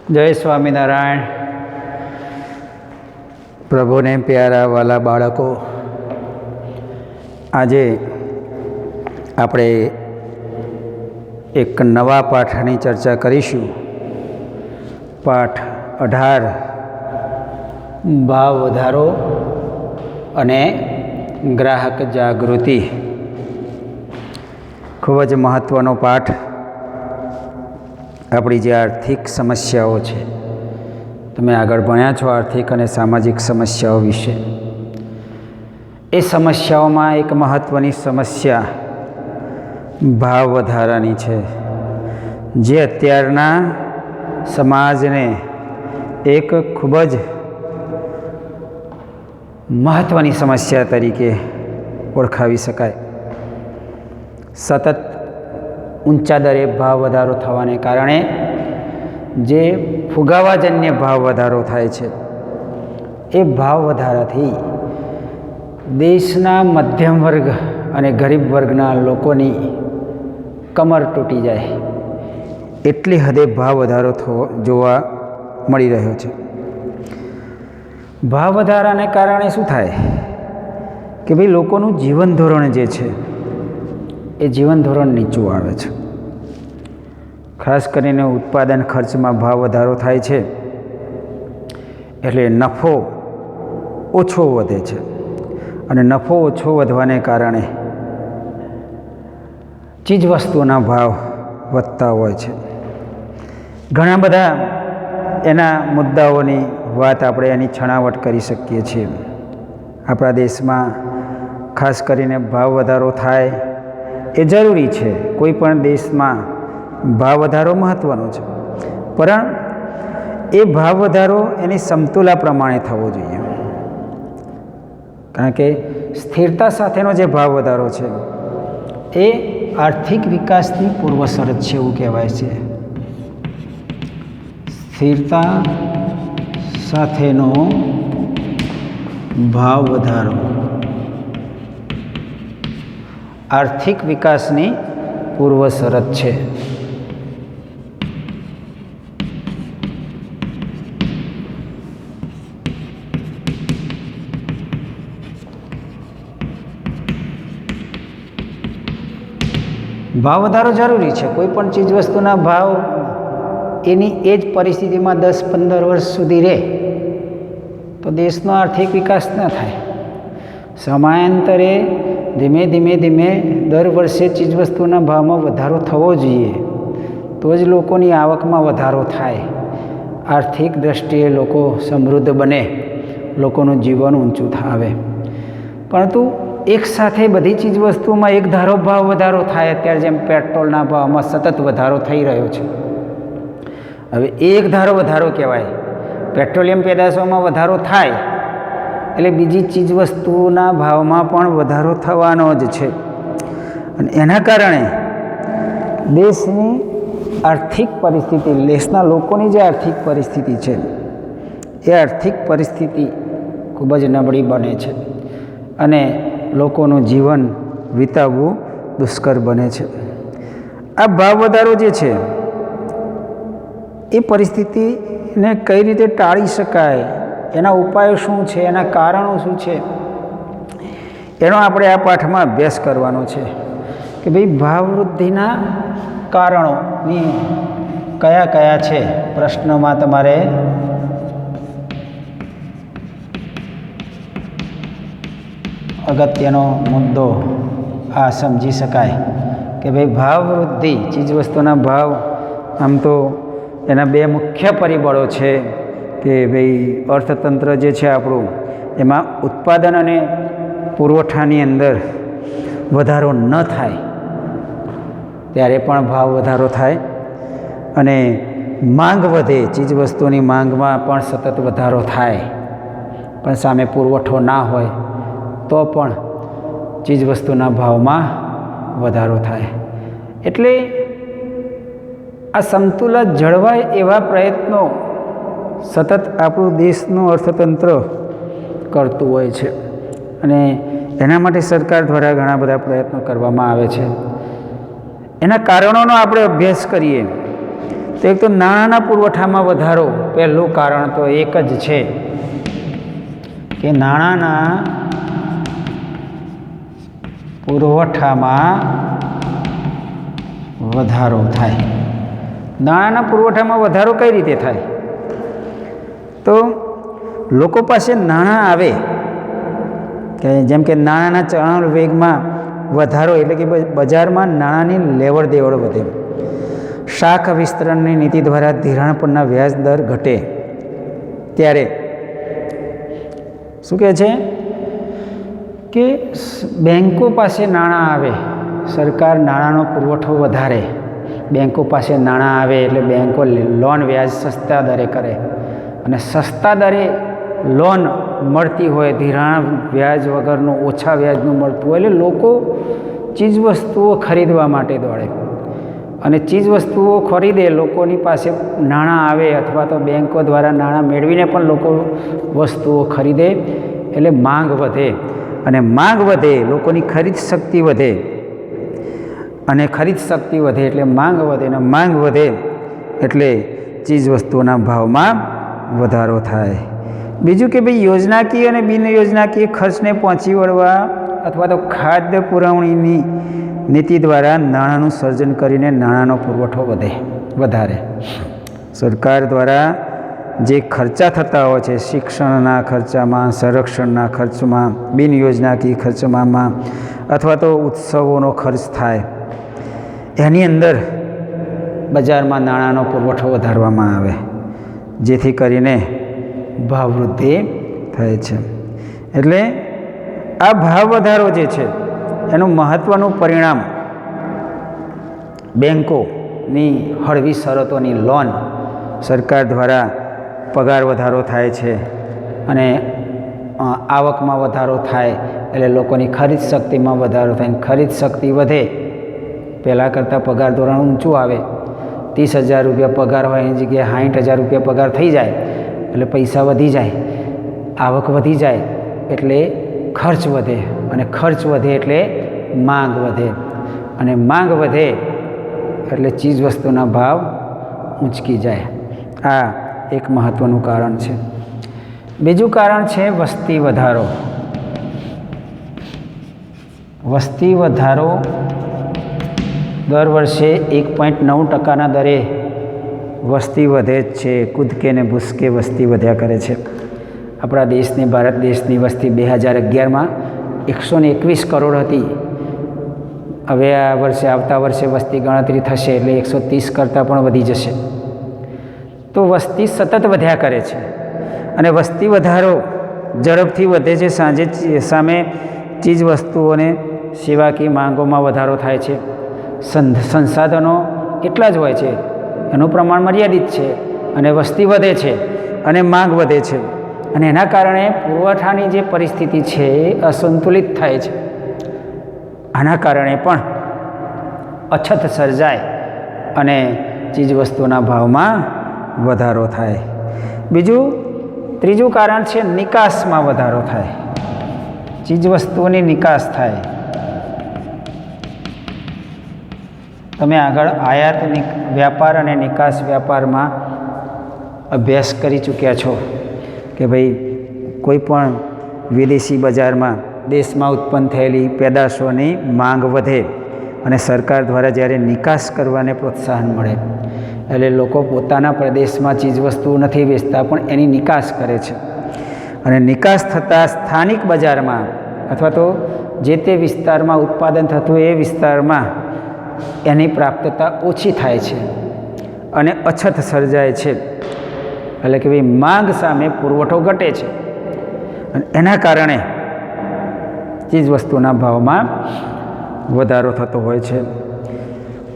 જય સ્વામિનારાયણ. પ્રભુને પ્યારા વાલા બાળકો, આજે આપણે એક નવા પાઠની ચર્ચા કરીશું. પાઠ 18, ભાવ વધારો અને ગ્રાહક જાગૃતિ. ખૂબ જ મહત્ત્વનો પાઠ. આપણી જે આર્થિક સમસ્યાઓ છે, તમે આગળ ભણ્યા છો આર્થિક અને સામાજિક સમસ્યાઓ વિશે. એ સમસ્યાઓમાં એક મહત્ત્વની સમસ્યા ભાવ વધારાની છે, જે અત્યારના સમાજને એક ખૂબ જ મહત્ત્વની સમસ્યા તરીકે ઓળખાવી શકાય. સતત ઊંચા દરે ભાવ વધારો થવાને કારણે જે ફુગાવાજન્ય ભાવ વધારો થાય છે, એ ભાવ વધારાથી દેશના મધ્યમ વર્ગ અને ગરીબ વર્ગના લોકોની કમર તૂટી જાય એટલી હદે ભાવ વધારો જોવા મળી રહ્યો છે. ભાવ વધારાને કારણે શું થાય કે ભાઈ લોકોનું જીવન ધોરણ જે છે એ જીવન ધોરણ નીચું આવે છે. ખાસ કરીને ઉત્પાદન ખર્ચમાં ભાવ વધારો થાય છે એટલે નફો ઓછો વધે છે, અને નફો ઓછો વધવાને કારણે ચીજવસ્તુઓના ભાવ વધતા હોય છે. ઘણા બધા એના મુદ્દાઓની વાત આપણે એની છણાવટ કરી શકીએ છીએ. આપણા દેશમાં ખાસ કરીને ભાવ વધારો થાય એ જરૂરી છે. કોઈ પણ દેશમાં ભાવ વધારો મહત્ત્વનો છે, પણ એ ભાવ વધારો એની સમતુલા પ્રમાણે થવો જોઈએ. કારણ કે સ્થિરતા સાથેનો જે ભાવ વધારો છે એ આર્થિક વિકાસની પૂર્વ શરત છે એવું કહેવાય છે. સ્થિરતા સાથેનો ભાવ વધારો આર્થિક વિકાસની પૂર્વ શરત છે. ભાવ વધારો જરૂરી છે. કોઈ પણ ચીજવસ્તુના ભાવ એની એ જ પરિસ્થિતિમાં 10-15 વર્ષ સુધી રહે તો દેશનો આર્થિક વિકાસ ન થાય. સમયાંતરે ધીમે ધીમે દર વર્ષે ચીજવસ્તુના ભાવમાં વધારો થવો જોઈએ, તો જ લોકોની આવકમાં વધારો થાય, આર્થિક દૃષ્ટિએ લોકો સમૃદ્ધ બને, લોકોનું જીવન ઊંચું આવે. પરંતુ એકસાથે બધી ચીજવસ્તુઓમાં એક ધારો ભાવ વધારો થાય. અત્યારે જેમ પેટ્રોલના ભાવમાં સતત વધારો થઈ રહ્યો છે. હવે એક ધારો વધારો કહેવાય. પેટ્રોલિયમ પેદાશોમાં વધારો થાય એટલે બીજી ચીજવસ્તુઓના ભાવમાં પણ વધારો થવાનો જ છે. અને એના કારણે દેશની આર્થિક પરિસ્થિતિ, દેશના લોકોની જે આર્થિક પરિસ્થિતિ છે એ આર્થિક પરિસ્થિતિ ખૂબ જ નબળી બને છે, અને લોકોનું જીવન વિતાવવું દુષ્કર બને છે. આ ભાવ વધારો જે છે એ પરિસ્થિતિને કઈ રીતે ટાળી શકાય, એના ઉપાયો શું છે, એના કારણો શું છે, એનો આપણે આ પાઠમાં અભ્યાસ કરવાનો છે. કે ભાઈ ભાવ વૃદ્ધિના કારણોની કયા કયા છે. પ્રશ્નમાં તમારે અગત્યનો મુદ્દો આ સમજી શકાય કે ભાઈ ભાવ વૃદ્ધિ, ચીજવસ્તુના ભાવ, આમ તો એના બે મુખ્ય પરિબળો છે કે ભાઈ અર્થતંત્ર જે છે આપણું, એમાં ઉત્પાદન અને પુરવઠાની અંદર વધારો ન થાય ત્યારે પણ ભાવ વધારો થાય, અને માંગ વધે, ચીજવસ્તુની માંગમાં પણ સતત વધારો થાય, પણ સામે પુરવઠો ના હોય તો પણ ચીજવસ્તુના ભાવમાં વધારો થાય. એટલે આ સમતુલા જળવાય એવા પ્રયત્નો સતત આપણું દેશનું અર્થતંત્ર કરતું હોય છે, અને એના માટે સરકાર દ્વારા ઘણા બધા પ્રયત્નો કરવામાં આવે છે. એના કારણોનો આપણે અભ્યાસ કરીએ તો એક તો નાણાંના પુરવઠામાં વધારો, પહેલું કારણ તો એક જ છે કે નાણાંના પુરવઠામાં વધારો થાય. નાણાંના પુરવઠામાં વધારો કઈ રીતે થાય? તો લોકો પાસે નાણાં આવે કે જેમ કે નાણાંના ચલણ વેગમાં વધારો એટલે કે બજારમાં નાણાંની લેવડ દેવડ વધે, શાખ વિસ્તરણની નીતિ દ્વારા ધિરાણ પરના વ્યાજ દર ઘટે, ત્યારે શું કહે છે કે બેન્કો પાસે નાણાં આવે, સરકાર નાણાંનો પુરવઠો વધારે, બેન્કો પાસે નાણાં આવે એટલે બેન્કો લોન વ્યાજ સસ્તા દરે કરે, અને સસ્તા દરે લોન મળતી હોય, ધિરાણ વ્યાજ વગરનું ઓછા વ્યાજનું મળતું હોય, એટલે લોકો ચીજવસ્તુઓ ખરીદવા માટે દોડે, અને ચીજવસ્તુઓ ખરીદે, લોકોની પાસે નાણાં આવે અથવા તો બેન્કો દ્વારા નાણાં મેળવીને પણ લોકો વસ્તુઓ ખરીદે, એટલે માંગ વધે, અને માંગ વધે લોકોની ખરીદ શક્તિ વધે, અને ખરીદ શક્તિ વધે એટલે માંગ વધે, અને માંગ વધે એટલે ચીજવસ્તુઓના ભાવમાં વધારો થાય. બીજું કે ભાઈ યોજનાકીય અને બિન યોજનાકીય ખર્ચને પહોંચી વળવા અથવા તો ખાદ્ય પુરવણીની નીતિ દ્વારા નાણાંનું સર્જન કરીને નાણાંનો પુરવઠો વધારે. સરકાર દ્વારા જે ખર્ચા થતા હોય છે, શિક્ષણના ખર્ચામાં, સંરક્ષણના ખર્ચમાં, બિન યોજનાકીય ખર્ચમાં અથવા તો ઉત્સવોનો ખર્ચ થાય, એની અંદર બજારમાં નાણાંનો પુરવઠો વધારવામાં આવે, જેથી કરીને ભાવ વૃદ્ધિ થાય છે. એટલે આ ભાવ વધારો જે છે એનું મહત્ત્વનું પરિણામ બેન્કોની હળવી શરતોની લોન, સરકાર દ્વારા પગાર વધારો થાય છે અને આવકમાં વધારો થાય એટલે લોકોની ખરીદ શક્તિમાં વધારો થાય, ખરીદ શક્તિ વધે, પહેલાં કરતાં પગાર ધોરણ ઊંચું આવે, 30,000 રૂપિયા પગાર હોય એની જગ્યાએ 60,000 રૂપિયા પગાર થઈ જાય, એટલે પૈસા વધી જાય, આવક વધી જાય એટલે ખર્ચ વધે, અને ખર્ચ વધે એટલે માંગ વધે, અને માંગ વધે એટલે ચીજવસ્તુના ભાવ ઊંચકી જાય. આ એક મહત્ત્વનું કારણ છે. બીજું કારણ છે વસ્તી વધારો. વસ્તી વધારો દર વર્ષે 1.9% દરે વસ્તી વધે જ છે. કૂદકે ને ભૂસકે વસ્તી વધ્યા કરે છે. આપણા દેશની, ભારત દેશની વસ્તી 2011માં 121 કરોડ હતી. હવે આ વર્ષે, આવતા વર્ષે વસ્તી ગણતરી થશે એટલે 130 કરતાં પણ વધી જશે. તો વસ્તી સતત વધ્યા કરે છે, અને વસ્તી વધારો ઝડપથી વધે છે, સામે ચીજ વસ્તુઓને સેવાકીય માંગોમાં વધારો થાય છે. સંસાધનો એટલા જ હોય છે, એનું પ્રમાણ મર્યાદિત છે, અને વસ્તી વધે છે અને માંગ વધે છે, અને એના કારણે પુરવઠાની જે પરિસ્થિતિ છે એ અસંતુલિત થાય છે. આના કારણે પણ અછત સર્જાય અને ચીજવસ્તુના ભાવમાં વધારો થાય. ત્રીજું કારણ છે નિકાસમાં વધારો થાય. ચીજવસ્તુઓની નિકાસ થાય. તમે આગળ આયાત વ્યાપાર અને નિકાસ વ્યાપારમાં અભ્યાસ કરી ચૂક્યા છો કે ભાઈ કોઈ પણ વિદેશી બજારમાં દેશમાં ઉત્પન્ન થયેલી પેદાશોની માંગ વધે અને સરકાર દ્વારા જ્યારે નિકાસ કરવાને પ્રોત્સાહન મળે એટલે લોકો પોતાના પ્રદેશમાં ચીજવસ્તુઓ નથી વેચતા પણ એની નિકાસ કરે છે, અને નિકાસ થતાં સ્થાનિક બજારમાં અથવા તો જે તે વિસ્તારમાં ઉત્પાદન થતું એ વિસ્તારમાં એની પ્રાપ્તતા ઓછી થાય છે અને અછત સર્જાય છે. એટલે કે ભાઈ માંગ સામે પુરવઠો ઘટે છે, અને એના કારણે ચીજવસ્તુના ભાવમાં વધારો થતો હોય છે.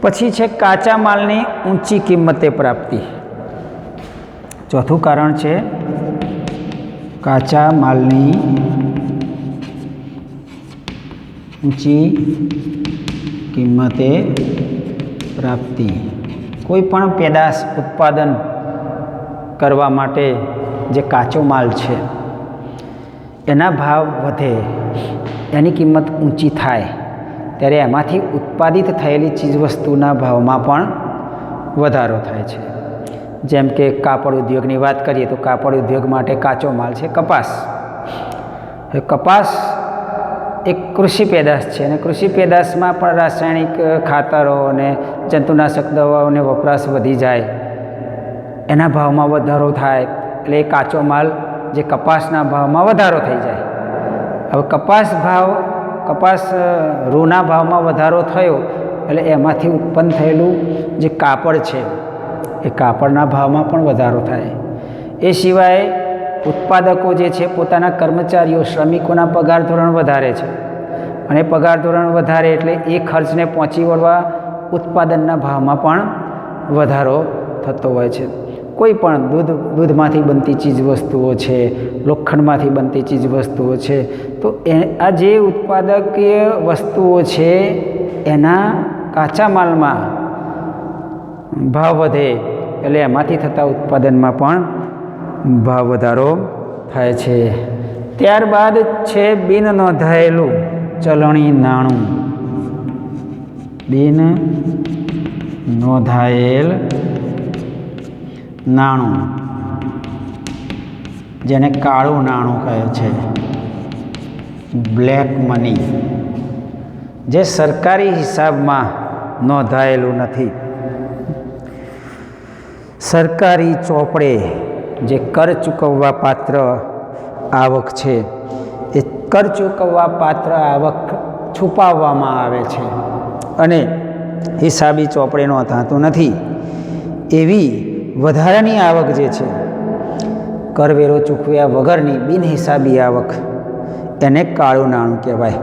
પછી છે કાચા માલની ઊંચી કિંમતે પ્રાપ્તિ. ચોથું કારણ છે કાચા માલની ઊંચી કિંમતે પ્રાપ્તિ. કોઈ પણ પેદાશ ઉત્પાદન કરવા માટે જે કાચો માલ છે એના ભાવ વધે, એની કિંમત ઊંચી થાય ત્યારે એમાંથી ઉત્પાદિત થયેલી ચીજવસ્તુના ભાવમાં પણ વધારો થાય છે. જેમ કે કાપડ ઉદ્યોગની વાત કરીએ તો કાપડ ઉદ્યોગ માટે કાચો માલ છે કપાસ. કપાસ એક કૃષિ પેદાશ છે અને કૃષિ પેદાશમાં પણ રાસાયણિક ખાતરો અને જંતુનાશક દવાઓને વપરાશ વધી જાય, એના ભાવમાં વધારો થાય એટલે એ કાચો માલ જે કપાસના ભાવમાં વધારો થઈ જાય. હવે કપાસ રૂના ભાવમાં વધારો થયો એટલે એમાંથી ઉત્પન્ન થયેલું જે કાપડ છે એ કાપડના ભાવમાં પણ વધારો થાય. એ સિવાય ઉત્પાદકો જે છે પોતાના કર્મચારીઓ શ્રમિકોના પગાર ધોરણ વધારે છે અને પગાર ધોરણ વધારે એટલે એ ખર્ચને પહોંચી વળવા ઉત્પાદનના ભાવમાં પણ વધારો થતો હોય છે. કોઈ પણ દૂધમાંથી બનતી ચીજવસ્તુઓ છે, લોખંડમાંથી બનતી ચીજવસ્તુઓ છે, તો આ જે ઉત્પાદકીય વસ્તુઓ છે એના કાચા માલમાં ભાવ વધે એટલે એમાંથી થતા ઉત્પાદનમાં પણ ભાવ વધારો થાય છે. ત્યારબાદ છે બિન નોંધાયેલું ચલણી નાણું. બિન નોંધાયેલ નાણું જેને કાળું નાણું કહે છે, બ્લેક મની, જે સરકારી હિસાબમાં નોંધાયેલું નથી. સરકારી ચોપડે જે કર ચૂકવવા પાત્ર આવક છે એ કર ચૂકવવા પાત્ર આવક છુપાવવામાં આવે છે અને હિસાબી ચોપડે નોંધાતું નથી. એવી વધારાની આવક જે છે કરવેરો ચૂકવ્યા વગરની બિનહિસાબી આવક એને કાળું નાણું કહેવાય.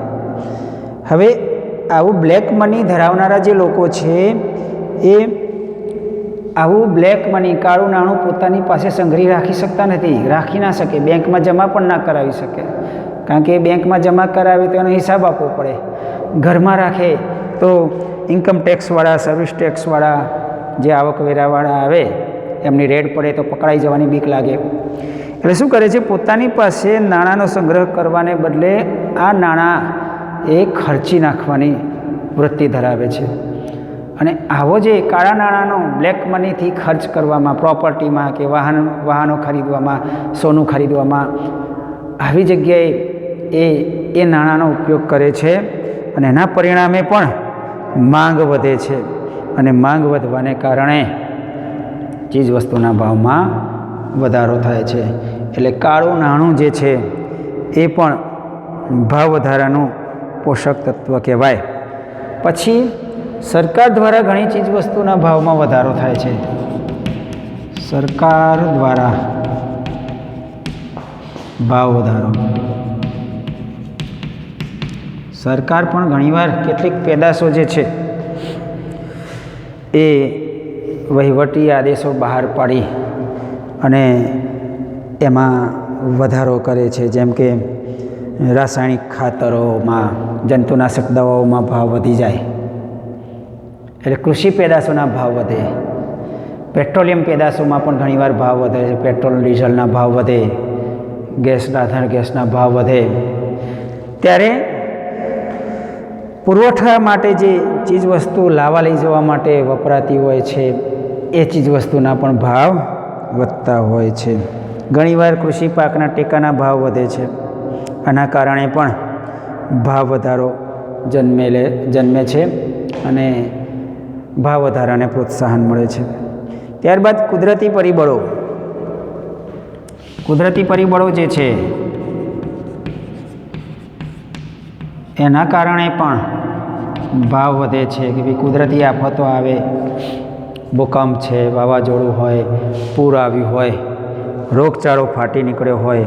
હવે આવું બ્લેક મની ધરાવનારા જે લોકો છે એ આવું બ્લેક મની કાળું નાણું પોતાની પાસે સંગ્રહી રાખી શકતા નથી, રાખી ના શકે, બેંકમાં જમા પણ ના કરાવી શકે. કારણ કે બેંકમાં જમા કરાવે તો એનો હિસાબ આપવો પડે. ઘરમાં રાખે તો ઇન્કમ ટેક્સવાળા, સર્વિસ ટેક્સવાળા, જે આવકવેરાવાળા આવે એમની રેડ પડે તો પકડાઈ જવાની બીક લાગે. એટલે શું કરે છે, પોતાની પાસે નાણાંનો સંગ્રહ કરવાને બદલે આ નાણાં એ ખર્ચી નાખવાની વૃત્તિ ધરાવે છે. અને આવો જે કાળા નાણાંનો બ્લેક મનીથી ખર્ચ કરવામાં, પ્રોપર્ટીમાં કે વાહનો ખરીદવામાં, સોનું ખરીદવામાં, આવી જગ્યાએ એ નાણાંનો ઉપયોગ કરે છે અને એના પરિણામે પણ માંગ વધે છે અને માંગ વધવાને કારણે ચીજવસ્તુના ભાવમાં વધારો થાય છે. એટલે કાળું નાણું જે છે એ પણ ભાવ વધારાનું પોષક તત્વ કહેવાય. પછી સરકાર દ્વારા ઘણી ચીજવસ્તુના ભાવમાં વધારો થાય છે. સરકાર દ્વારા ભાવ વધારો, સરકાર પણ ઘણીવાર કેટલીક પેદાશો જે છે એ વહીવટી આદેશો બહાર પાડી અને એમાં વધારો કરે છે. જેમ કે રાસાયણિક ખાતરોમાં, જંતુનાશક દવાઓમાં ભાવ વધી જાય એટલે કૃષિ પેદાશોના ભાવ વધે. પેટ્રોલિયમ પેદાશોમાં પણ ઘણીવાર ભાવ વધે છે. પેટ્રોલ ડીઝલના ભાવ વધે, રાંધણ ગેસના ભાવ વધે. ત્યારે પુરવઠા માટે જે ચીજવસ્તુ લાવવા લઈ જવા માટે વપરાતી હોય છે એ ચીજવસ્તુના પણ ભાવ વધતા હોય છે. ઘણીવાર કૃષિ પાકના ટેકાના ભાવ વધે છે. આના કારણે પણ ભાવ વધારો જન્મે છે અને ભાવ વધારાને પ્રોત્સાહન મળે છે. ત્યારબાદ કુદરતી પરિબળો. કુદરતી પરિબળો જે છે એના કારણે પણ ભાવ વધે છે કે ભાઈ કુદરતી આફતો આવે, ભૂકંપ છે, વાવાઝોડું હોય, પૂર આવ્યું હોય, રોગચાળો ફાટી નીકળ્યો હોય,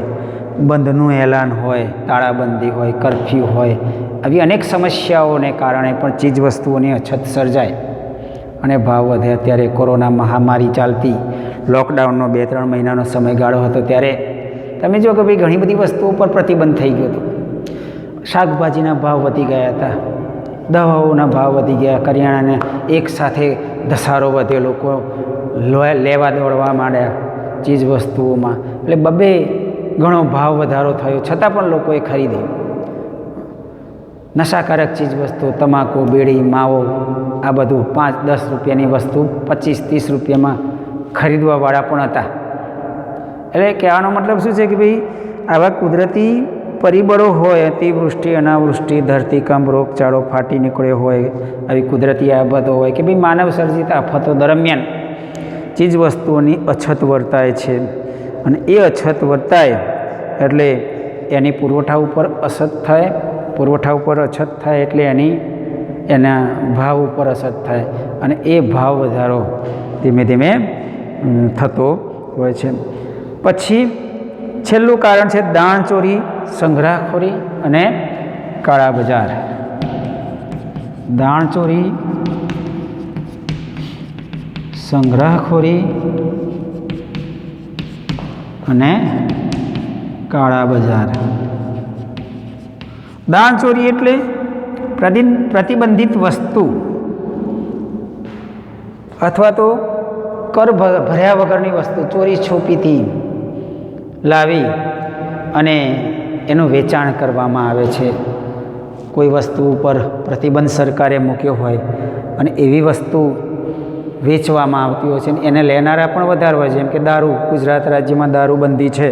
બંધનું એલાન હોય, તાળાબંધી હોય, કરફ્યુ હોય, આવી અનેક સમસ્યાઓને કારણે પણ ચીજવસ્તુઓની અછત સર્જાય અને ભાવ વધે. અત્યારે કોરોના મહામારી ચાલતી, લોકડાઉનનો 2-3 મહિનાનો સમયગાળો હતો ત્યારે તમે જો કે ભાઈ ઘણી બધી વસ્તુઓ પર પ્રતિબંધ થઈ ગયો હતો. શાકભાજીના ભાવ વધી ગયા હતા, દવાઓના ભાવ વધી ગયા, કરિયાણાને એક સાથે ધસારો વધ્યો, લોકો લેવા દોડવા માંડ્યા ચીજ વસ્તુઓમાં. એટલે બબે ઘણો ભાવ વધારો થયો છતાં પણ લોકોએ ખરીદી. નશાકારક ચીજવસ્તુઓ તમાકુ, બીડી, માવો, આ બધું 5-10 રૂપિયાની વસ્તુ 25-30 રૂપિયામાં ખરીદવાવાળા પણ હતા. એટલે કહેવાનો મતલબ શું છે કે ભાઈ આવા કુદરતી પરિબળો હોય, અતિવૃષ્ટિ, અનાવૃષ્ટિ, ધરતીકંપ, રોગચાળો ફાટી નીકળ્યો હોય, આવી કુદરતી આફતો હોય કે ભાઈ માનવ સર્જિત આફતો દરમિયાન ચીજવસ્તુઓની અછત વર્તાય છે. અને એ અછત વર્તાય એટલે એની પુરવઠા ઉપર અછત થાય, પુરવઠા ઉપર અછત થાય એટલે એના ભાવ ઉપર અસર થાય અને એ ભાવ વધારો ધીમે ધીમે થતો હોય છે. પછી છેલ્લું કારણ છે દાણચોરી, સંગ્રહખોરી અને કાળા બજાર. દાણચોરી, સંગ્રહખોરી અને કાળા બજાર. દાણચોરી એટલે પ્રતિબંધિત વસ્તુ અથવા તો કર ભર્યા વગરની વસ્તુ ચોરી છોપીથી લાવી અને એનું વેચાણ કરવામાં આવે છે. કોઈ વસ્તુ ઉપર પ્રતિબંધ સરકારે મૂક્યો હોય અને એવી વસ્તુ વેચવામાં આવતી હોય છે અને એને લેનારા પણ વધારે હોય છે. જેમ કે દારૂ, ગુજરાત રાજ્યમાં દારૂબંધી છે,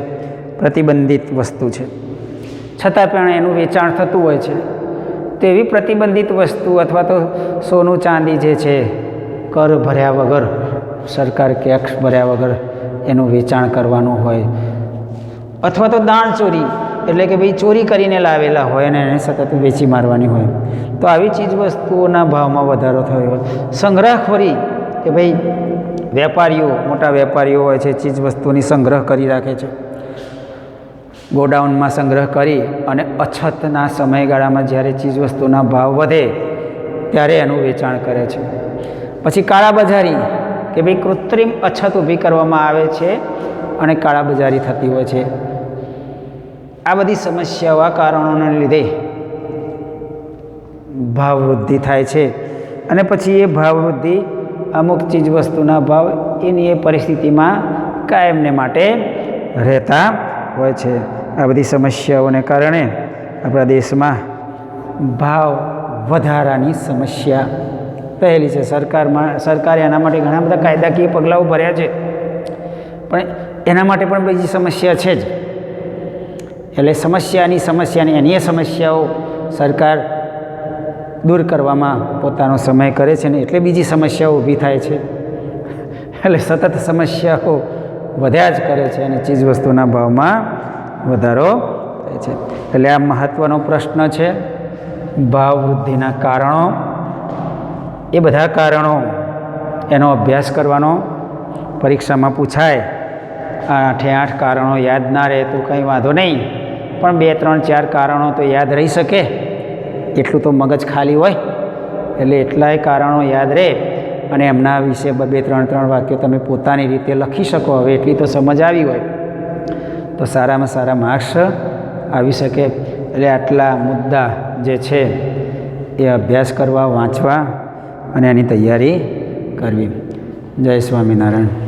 પ્રતિબંધિત વસ્તુ છે, છતાં પણ એનું વેચાણ થતું હોય છે. તો એવી પ્રતિબંધિત વસ્તુ અથવા તો સોનું ચાંદી જે છે કર ભર્યા વગર, સરકાર ટેક્સ ભર્યા વગર એનું વેચાણ કરવાનું હોય. અથવા તો દાણચોરી એટલે કે ભાઈ ચોરી કરીને લાવેલા હોય અને એને સતત વેચી મારવાની હોય. તો આવી ચીજ વસ્તુઓના ભાવમાં વધારો થયો હોય. સંગ્રહખોરી કે ભાઈ વેપારીઓ, મોટા વેપારીઓ હોય છે, ચીજ વસ્તુઓની સંગ્રહ કરી રાખે છે, ગોડાઉનમાં સંગ્રહ કરી અને અછતના સમયગાળામાં જ્યારે ચીજવસ્તુના ભાવ વધે ત્યારે એનું વેચાણ કરે છે. પછી કાળાબજારી કે ભાઈ કૃત્રિમ અછત ઊભી કરવામાં આવે છે અને કાળાબજારી થતી હોય છે. આ બધી સમસ્યાઓ, આ કારણોને લીધે ભાવ વૃદ્ધિ થાય છે અને પછી એ ભાવ વૃદ્ધિ અમુક ચીજવસ્તુના ભાવ એની એ પરિસ્થિતિમાં કાયમને માટે રહેતા હોય છે. આ બધી સમસ્યાઓને કારણે આપણા દેશમાં ભાવ વધારાની સમસ્યા રહેલી છે. સરકારે એના માટે ઘણા બધા કાયદાકીય પગલાઓ ભર્યા છે, પણ એના માટે પણ બીજી સમસ્યા છે જ. એટલે એની સમસ્યાઓ સરકાર દૂર કરવામાં પોતાનો સમય કરે છે ને એટલે બીજી સમસ્યાઓ ઊભી થાય છે. એટલે સતત સમસ્યાઓ વધ્યા જ કરે છે અને ચીજવસ્તુના ભાવમાં વધારો થાય છે. એટલે આ મહત્ત્વનો પ્રશ્ન છે. ભાવ વૃદ્ધિના કારણો, એ બધા કારણો એનો અભ્યાસ કરવાનો, પરીક્ષામાં પૂછાય. 8 કારણો યાદ ના રહે તો કંઈ વાંધો નહીં, પણ 2, 3, 4 કારણો તો યાદ રહી શકે એટલું તો મગજ ખાલી હોય. એટલે એટલાય કારણો યાદ રહે અને એમના વિશે 2, 3 વાક્યો તમે પોતાની રીતે લખી શકો. હવે એટલી તો સમજ આવી હોય તો સારામાં સારા માર્ક્સ આવી શકે. એટલે આટલા મુદ્દા જે છે એ અભ્યાસ કરવા, વાંચવા અને એની તૈયારી કરવી. જય સ્વામિનારાયણ.